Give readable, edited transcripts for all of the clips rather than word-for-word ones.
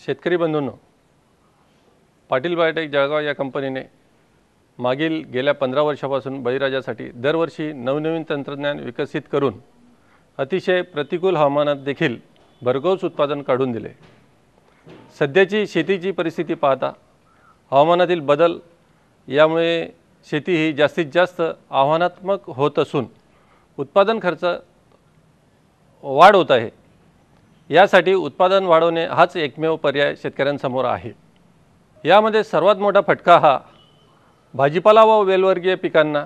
शेतकरी बंधूंनो, पाटील बायोटेक जळगाव या कंपनीने मागील गेल्या 15 वर्षापासून बळीराजासाठी दरवर्षी नवनवीन तंत्रज्ञान विकसित करून अतिशय प्रतिकूल हवामानात देखील भरघोस उत्पादन काढून दिले। सध्याची शेतीची परिस्थिती पाहता हवामानातील बदल यामुळे शेती ही जास्तीत जास्त आव्हानात्मक होत असून उत्पादन खर्च वाढ होत आहे। यासाठी उत्पादन वाढवणे हाच एकमेव पर्याय शेतकऱ्यांसमोर आहे। यामध्ये सर्वात मोठा फटका हा भाजीपाला व वेलवर्गीय पिकांना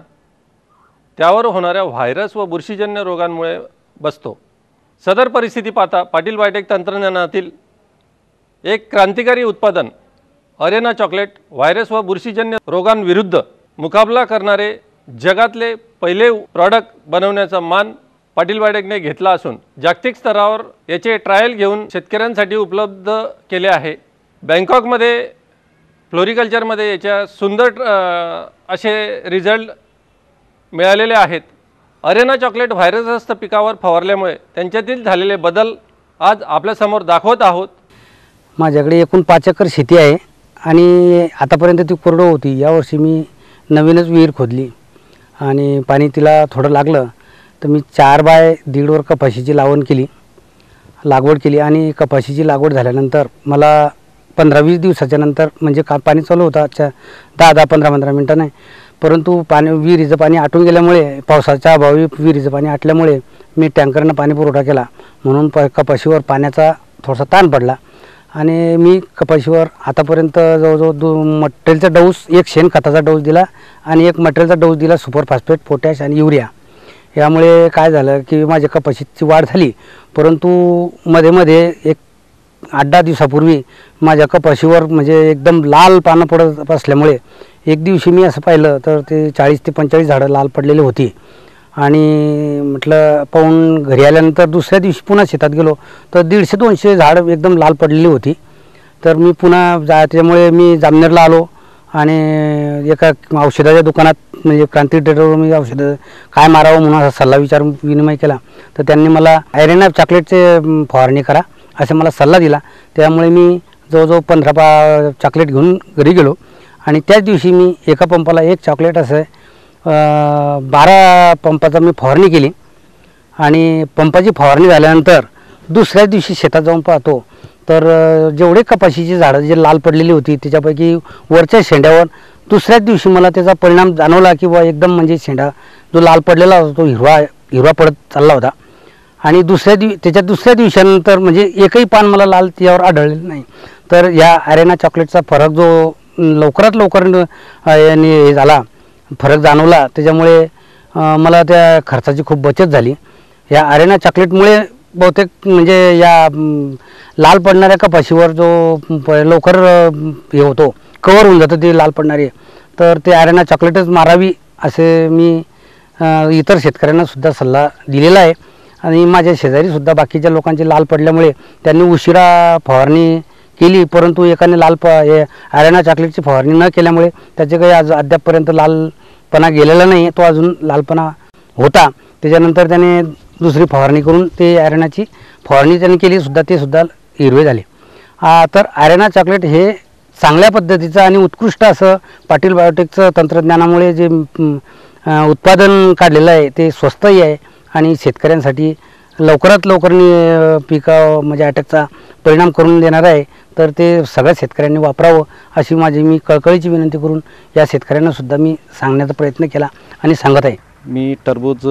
त्यावर होणाऱ्या व्हायरस व बुरशीजन्य रोगांमुळे बसतो। सदर परिस्थिती पाहता पाटील बायोटेक तंत्रज्ञानातील एक क्रांतिकारी उत्पादन अरेना चॉकलेट व्हायरस व बुरशीजन्य रोगांविरुद्ध मुकाबला करणारे जगातले पहिले प्रॉडक्ट बनवण्याचा मान पाटील बायोटेकने घेतला असून जागतिक स्तरावर याचे ट्रायल घेऊन शेतकऱ्यांसाठी उपलब्ध केले आहे। बँकॉकमध्ये फ्लोरिकल्चरमध्ये याच्या सुंदर असे रिझल्ट मिळालेले आहेत। अरेना चॉकलेट व्हायरसग्रस्त पिकावर फवारल्यामुळे त्यांच्यातील झालेले बदल आज आपल्यासमोर दाखवत आहोत। माझ्याकडे एकूण 5 एकर शेती आहे आणि आतापर्यंत ती कोरडो होती। यावर्षी मी नवीनच विहीर खोदली आणि पाणी तिला थोडं लागलं तर मी 4 बाय 1.5 वर कपाशीची लागवड केली आणि कपाशीची लागवड झाल्यानंतर मला 15-20 दिवसाच्या नंतर म्हणजे पाणी चालू होता 10-15 मिनिटांनी, परंतु विहिरीचं पाणी आटून गेल्यामुळे पावसाच्या अभावी विहिरीचं पाणी आटल्यामुळे मी टँकरनं पाणी पुरवठा केला, म्हणून कपाशीवर पाण्याचा थोडासा ताण पडला आणि मी कपाशीवर आतापर्यंत जवळजवळ मटेरियलचा डोस, एक शेणखताचा डोस दिला आणि एक मटेरियलचा डोस दिला, सुपर फॉस्फेट, पोटॅश आणि युरिया। यामुळे काय झालं की माझ्या कपाशीची वाढ झाली, परंतु मध्ये एक 8-10 दिवसापूर्वी माझ्या कपाशीवर म्हणजे एकदम लाल पानं पडत असल्यामुळे एक दिवशी मी असं पाहिलं तर ते 40 ते 45 झाडं लाल पडलेली होती आणि म्हटलं पाहून घरी आल्यानंतर दुसऱ्या दिवशी पुन्हा शेतात गेलो तर 150-200 झाडं एकदम लाल पडलेली होती। तर मी पुन्हा त्यामुळे मी जामनेरला आलो आणि एका औषधाच्या दुकानात म्हणजे क्रांती ट्रेडरवर मी औषधं काय मारावं म्हणून असा सल्ला विनिमय केला, तर त्यांनी मला अरेना चॉकलेटचे फवारणी करा असे मला सल्ला दिला। त्यामुळे मी जवळजवळ 15 चॉकलेट घेऊन घरी गेलो आणि त्याच दिवशी मी एका पंपाला 1 चॉकलेट असं 12 पंपाचा मी फवारणी केली आणि पंपाची फवारणी झाल्यानंतर दुसऱ्या दिवशी शेतात जाऊन पाहतो तर जेवढे कपाशीची झाडं जे लाल पडलेली होती त्याच्यापैकी वरच्या शेंड्यावर दुसऱ्याच दिवशी मला त्याचा परिणाम जाणवला की एकदम म्हणजे शेंडा जो लाल पडलेला होता तो हिरवा पडत चालला होता आणि दुसऱ्या दिवसानंतर म्हणजे एकही पान मला लाल त्यावर आढळलेलं नाही। तर या अरेना चॉकलेटचा फरक जो लवकरात लवकर हे झाला, फरक जाणवला, त्याच्यामुळे मला त्या खर्चाची खूप बचत झाली। या अरेना चॉकलेटमुळे बहुतेक म्हणजे या लाल पडणाऱ्या कपाशीवर जो लवकर हे होतो, कवर होऊन जातं ते लाल पडणारे, तर ते अरेना चॉकलेटच मारावी असे मी इतर शेतकऱ्यांना सुद्धा सल्ला दिलेला आहे आणि माझ्या शेजारीसुद्धा बाकीच्या लोकांचे लाल पडल्यामुळे त्यांनी उशिरा फवारणी केली, परंतु एकाने अरेना चॉकलेटची फवारणी न केल्यामुळे त्याचे काही अद्यापपर्यंत लालपणा गेलेला नाही, तो अजून लालपणा होता। त्याच्यानंतर त्याने दुसरी फवारणी करून ते अरेनाची फवारणी त्यांनी केली सुद्धा, ते सुद्धा हिरवे झाले। तर अरेना चॉकलेट हे चांगल्या पद्धतीचं आणि उत्कृष्ट असं पाटील बायोटेकचं तंत्रज्ञानामुळे जे उत्पादन काढलेलं आहे ते स्वस्तही आहे आणि शेतकऱ्यांसाठी लवकरात लवकर म्हणजे अटॅकचा परिणाम करून देणार आहे। तर ते सगळ्या शेतकऱ्यांनी वापरावं अशी मी कळकळीची विनंती करून या शेतकऱ्यांना सुद्धा मी सांगण्याचा प्रयत्न केला आणि सांगत आहे। मी टरबूज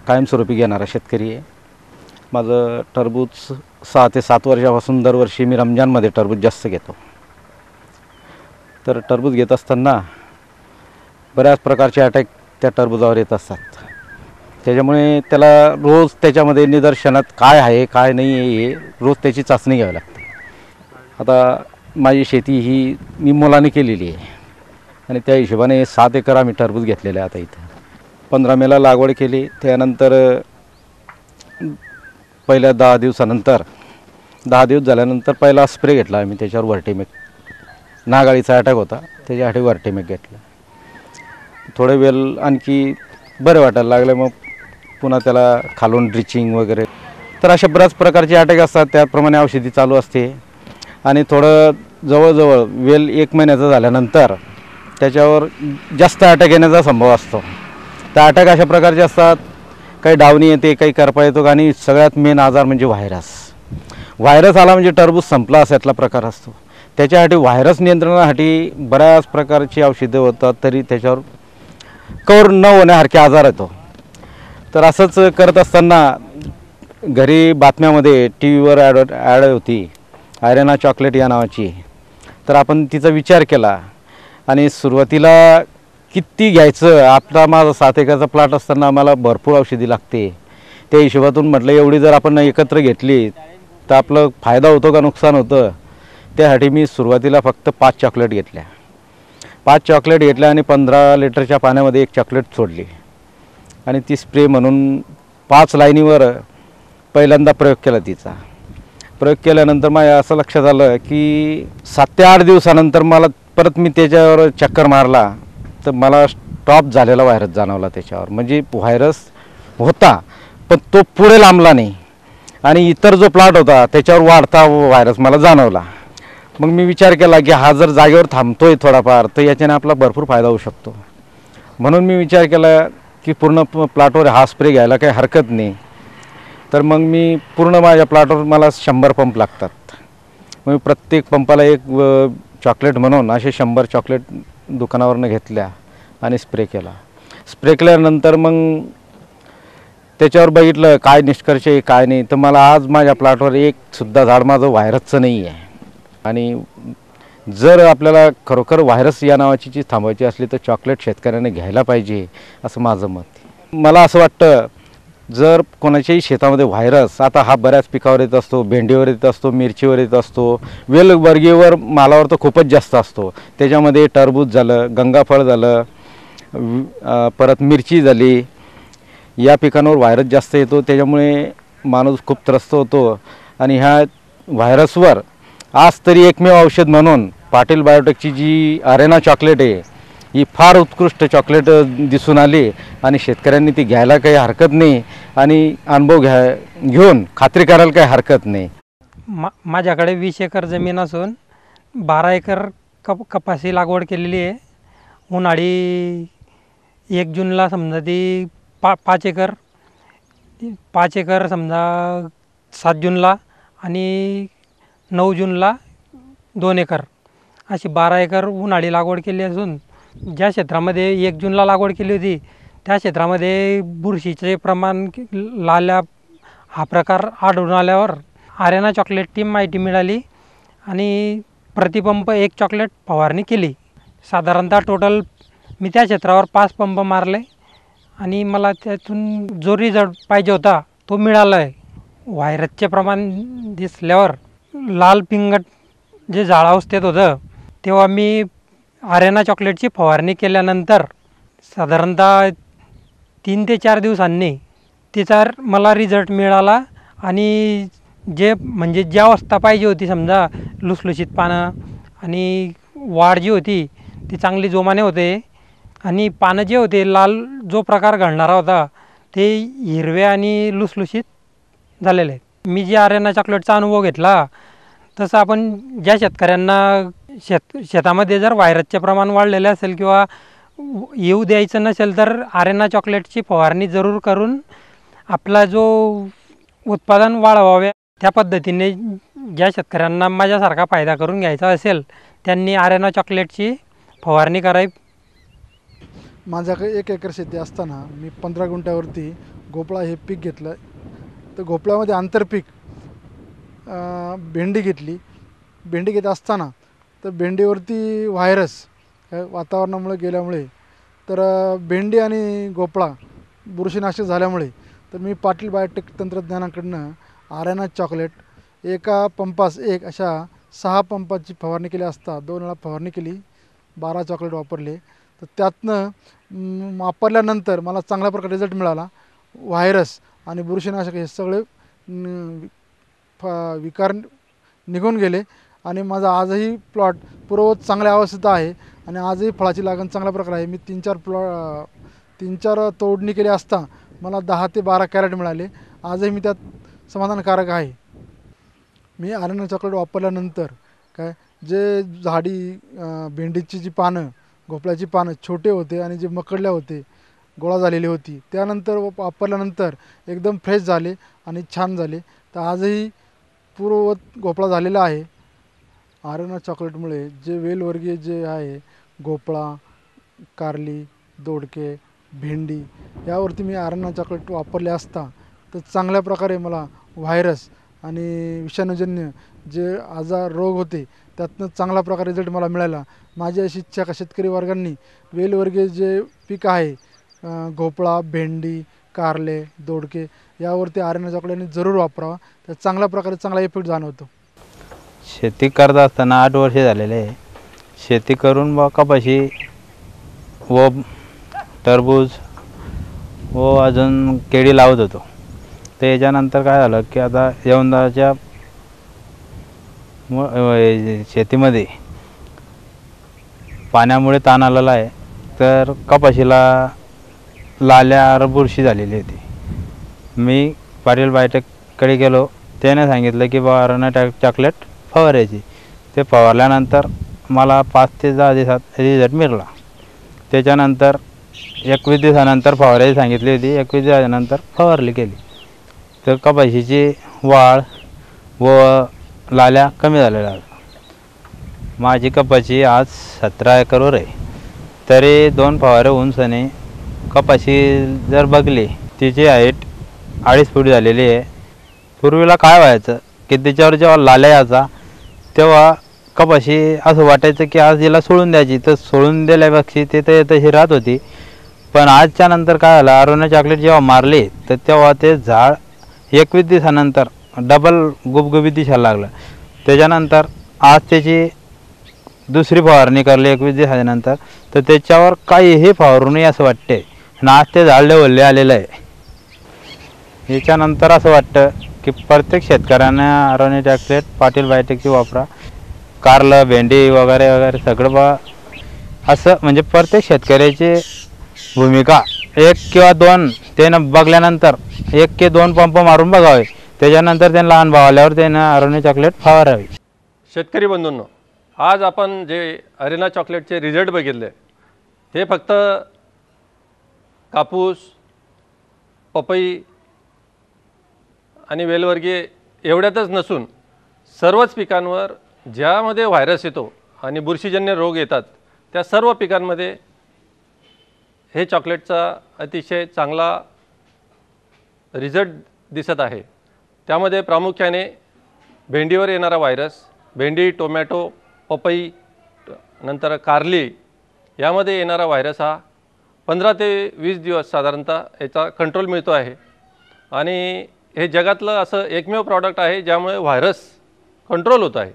कायमस्वरूपी घेणारा शेतकरी आहे। माझं टरबूज 6 ते 7 वर्षापासून दरवर्षी मी रमजानमध्ये टरबूज जास्त घेतो। तर टरबूज घेत असताना बऱ्याच प्रकारचे अटॅक त्या टरबुजावर येत असतात, त्याच्यामुळे त्याला रोज त्याच्यामध्ये निदर्शनात काय आहे काय नाही आहे हे रोज त्याची चाचणी घ्यावी लागते। आता माझी शेती ही मी मुलाने केलेली आहे आणि त्या हिशोबाने 7 एकर आम्ही टरबूज घेतलेले आहे। आता इथं 15 मेला लागवड केली, त्यानंतर पहिल्या 10 दिवसानंतर 10 दिवस झाल्यानंतर पहिला स्प्रे घेतला आम्ही, त्याच्यावर व्हर्टिमेक नागाळीचा अटॅक होता त्याच्यासाठी व्हर्टिमेक घेतला। थोडे वेळ आणखी बरे वाटायला लागले, मग पुन्हा त्याला खालून ड्रिचिंग वगैरे, तर अशा बऱ्याच प्रकारचे अटॅक असतात, त्याप्रमाणे औषधी चालू असते आणि थोडं जवळजवळ वेल 1 महिन्याचं झाल्यानंतर त्याच्यावर जास्त अटॅक येण्याचा संभव असतो. तर अटॅक अशा प्रकारचे असतात, काही डावणी येते, काही करपा येतो आणि सगळ्यात मेन आजार म्हणजे व्हायरस आला म्हणजे टरबूज संपला असातला प्रकार असतो. त्याच्यासाठी व्हायरस नियंत्रणासाठी बऱ्याच प्रकारची औषधं होतात, तरी त्याच्यावर कवर न होण्यासारखे आजार येतो. तर असंच करत असताना घरी बातम्यामध्ये टी व्हीवर ॲड होती आयरेना चॉकलेट या नावाची. तर आपण तिचा विचार केला आणि सुरुवातीला किती घ्यायचं, आता माझा 7 एकरचा प्लॉट असताना आम्हाला भरपूर औषधी लागते. त्या हिशोबातून म्हटलं एवढी जर आपण एकत्र घेतली तर आपलं फायदा होतो का नुकसान होतं. त्यासाठी मी सुरुवातीला फक्त 5 चॉकलेट घेतल्या. 5 चॉकलेट घेतल्या आणि 15 लिटरच्या पाण्यामध्ये 1 चॉकलेट सोडली आणि ती स्प्रे म्हणून 5 लाईनीवर पहिल्यांदा प्रयोग केला. तिचा प्रयोग केल्यानंतर मला असं लक्षात आलं की 7 ते 8 दिवसानंतर मला परत मी त्याच्यावर चक्कर मारला तर मला स्टॉप झालेला व्हायरस जाणवला त्याच्यावर. म्हणजे व्हायरस होता पण तो पुढे लांबला नाही आणि इतर जो प्लॉट होता त्याच्यावर वाढता व्हायरस मला जाणवला. मग मी विचार केला की हा जर जागेवर थांबतोय थोडाफार तर याच्याने आपला भरपूर फायदा होऊ शकतो. म्हणून मी विचार केला की पूर्ण प्लॉटवर हा स्प्रे घ्यायला काही हरकत नाही. तर मग मी पूर्ण माझ्या प्लॉटवर मला 100 पंप लागतात. मग मी प्रत्येक पंपाला 1 चॉकलेट म्हणून असे 100 चॉकलेट दुकानावरनं घेतल्या आणि स्प्रे केला. स्प्रे केल्यानंतर मग त्याच्यावर बघितलं काय निष्कर्ष आहे काय नाही. तर मला आज माझ्या प्लॉटवर एक सुद्धा झाड माझं व्हायरसचं नाही आहे. आणि जर आपल्याला खरोखर व्हायरस या नावाची चीज थांबवायची असली तर चॉकलेट शेतकऱ्याने घ्यायला पाहिजे असं माझं मत आहे. मला असं वाटतं जर कोणाच्याही शेतामध्ये व्हायरस, आता हा बऱ्याच पिकावर येत असतो, भेंडीवर येत असतो, मिरचीवर येत असतो, वेलवर्गीयवर मालावर तर खूपच जास्त असतो. त्याच्यामध्ये टरबूज झालं, गंगाफळ झालं, परत मिरची झाली, या पिकांवर व्हायरस जास्त येतो. त्याच्यामुळे माणूस खूप त्रस्त होतो. आणि ह्या व्हायरसवर आज तरी एकमेव औषध म्हणून पाटील बायोटेकची जी आरेना चॉकलेट आहे ही फार उत्कृष्ट चॉकलेट दिसून आली आणि शेतकऱ्यांनी ती घ्यायला काही हरकत नाही आणि अनुभव घेऊन खात्री करायला काही हरकत नाही. माझ्याकडे 20 एकर जमीन असून 12 एकर कपाशी लागवड केलेली आहे. उन्हाळी 1 जूनला समजा ती 5 एकर समजा 7 जूनला आणि 9 जूनला 2 एकर अशी 12 एकर उन्हाळी लागवड केली असून ज्या क्षेत्रामध्ये 1 जूनला लागवड केली होती त्या क्षेत्रामध्ये बुरशीचे प्रमाण लाल्या हा प्रकार आढळून आल्यावर आरेना चॉकलेटची माहिती मिळाली आणि प्रतिपंप 1 चॉकलेट फवारणी केली. साधारणतः टोटल मी त्या क्षेत्रावर 5 पंप मारले आणि मला त्यातून जो रिझल्ट पाहिजे होता तो मिळाला आहे. व्हायरसचे प्रमाण दिसल्यावर लाल पिंगट जे झाडावस्थेत होतं तेव्हा मी आरेना चॉकलेटची फवारणी केल्यानंतर साधारणतः 3 ते 4 दिवसांनी तिचा मला रिझल्ट मिळाला आणि जे म्हणजे ज्या अवस्था पाहिजे होती समजा लुसलुशीत पानं आणि वाढ जी होती ती चांगली जोमाने होते आणि पानं जे होते लाल जो प्रकार घडणारा होता ते हिरवे आणि लुसलुशीत झालेले आहेत. मी जे आरेना चॉकलेटचा अनुभव घेतला तसं आपण ज्या शेतकऱ्यांना शेतामध्ये जर व्हायरसचे प्रमाण वाढलेले असेल किंवा येऊ द्यायचं नसेल तर आरेना चॉकलेटची फवारणी जरूर करून आपला जो उत्पादन वाढवावे त्या पद्धतीने ज्या शेतकऱ्यांना माझ्यासारखा फायदा करून घ्यायचा असेल त्यांनी आरेना चॉकलेटची फवारणी करावी. माझ्याकडे 1 एकर शेती असताना मी 15 गुंठ्यावरती भोपळा हे पीक घेतलं. तर भोपळ्यामध्ये आंतरपीक भेंडी घेतली. भेंडी घेत असताना तर भेंडीवरती व्हायरस वातावरणामुळे गेल्यामुळे तर भेंडी आणि भोपळा बुरशीनाशक झाल्यामुळे तर मी पाटील बायोटेक तंत्रज्ञानाकडनं आरेना चॉकलेट एका पंपास अशा 6 पंपाची फवारणी केली असता 2 वेळा फवारणी केली, 12 चॉकलेट वापरले. तर त्यातनं वापरल्यानंतर मला चांगल्या प्रकारे रिझल्ट मिळाला. व्हायरस आणि बुरशीनाशक हे सगळे विकार निघून गेले आणि माझा आजही प्लॉट पूर्ववत चांगल्या अवस्थेत आहे आणि आजही फळाची लागण चांगल्या प्रकारे आहे. मी 3-4 तोडणी केली असता मला 10 ते 12 कॅरेट मिळाले. आजही मी त्यात समाधानकारक आहे. मी आरेना चॉकलेट वापरल्यानंतर काय जे झाडी भेंडीची जी पानं भोपळ्याची पानं छोटे होते आणि जे मकडल्या होते गोळा झालेली होती त्यानंतर वापरल्यानंतर एकदम फ्रेश झाले आणि छान झाले. तर आजही पूर्ववत भोपळा झालेला आहे. आर्यना चॉकलेटमुळे जे वेलवर्गीय जे आहे भोपळा, कारली, दोडके, भेंडी यावरती मी आर्यना चॉकलेट वापरले असता तर चांगल्या प्रकारे मला व्हायरस आणि विषाणूजन्य जे आजार रोग होते त्यातनं चांगला प्रकारे रिझल्ट मला मिळाला. माझी अशी इच्छा का शेतकरी वर्गांनी वेलवर्गीय जे पीक आहे भोपळा, भेंडी, कारले, दोडके यावरती आर्यना चॉकलेटने जरूर वापरावा. तर चांगल्या प्रकारे चांगला इफेक्ट जाणवतो. शेती करत असताना 8 वर्षे झालेले आहे. शेती करून व कपाशी व टरबूज व अजून केळी लावत होतो. तर याच्यानंतर काय झालं की आता यवंदाच्या शेतीमध्ये पाण्यामुळे ताण आलेला आहे. तर कपाशीला लाल्या बुरशी झालेली होती. मी पाटील बायोटेककडे गेलो. त्याने सांगितलं की बा आर्यना चॉकलेट फवारायची. ते फवारल्यानंतर मला 5 ते 10 दिवसात रिझल्ट मिळाला. त्याच्यानंतर 21 दिवसानंतर फवारायची सांगितली होती. 21 दिवसानंतर फवारणी केली तर कपाशीची वाढ व लाल्या कमी झालेल्या आहेत. माझी कपाशी आज 17 एकरवर आहे. तरी 2 फवारे उंचने कपाशी जर बघली तिची हाईट 2.5 फूट झालेली आहे. पूर्वीला काय व्हायचं की त्याच्यावर जेव्हा लाल्या यायचा तेव्हा कपाशी असं वाटायचं की आज हिला सोडून द्यायची. तर सोडून दिल्यापेक्षा ते तर तशी राहत होती. पण आजच्या नंतर काय झालं आर्यना चॉकलेट जेव्हा मारले तर तेव्हा ते झाड 21 दिवसानंतर डबल गुबगुबीत दिसायला लागलं. त्याच्यानंतर आज त्याची दुसरी फवारणी करली 21 दिवसानंतर तर त्याच्यावर काहीही फवारू नये असं वाटते आणि आज ते झाड लेवलले आलेलं आहे. याच्यानंतर असं वाटतं की प्रत्येक शेतकऱ्याने आर्यना चॉकलेट पाटील बायोटेकची वापरा. कारलं, भेंडी वगैरे वगैरे सगळं बा असं म्हणजे प्रत्येक शेतकऱ्याची भूमिका 1 किंवा 2 त्यानं बघल्यानंतर 1 की 2 पंप मारून बघावे. त्याच्यानंतर त्यांना लहान भाव आल्यावर त्यानं आर्यना चॉकलेट फवारावी. शेतकरी बंधूंनो, आज आपण जे आर्यना चॉकलेटचे रिझल्ट बघितले ते फक्त कापूस, पपई आणि वेलवर्गीय एवढ्यातच नसून सर्वच पिकांवर ज्यामध्ये व्हायरस येतो आणि बुरशीजन्य रोग येतात त्या सर्व पिकांमध्ये हे चॉकलेटचा अतिशय चांगला रिझल्ट दिसत आहे. त्यामध्ये प्रामुख्याने भेंडीवर येणारा व्हायरस, भेंडी, टोमॅटो, पपई, नंतर कारली यामध्ये येणारा व्हायरस हा 15 ते 20 दिवस साधारणतः याचा कंट्रोल मिळतो आहे. आणि हे जगातलं असं एकमेव प्रॉडक्ट आहे ज्यामुळे व्हायरस कंट्रोल होत आहे.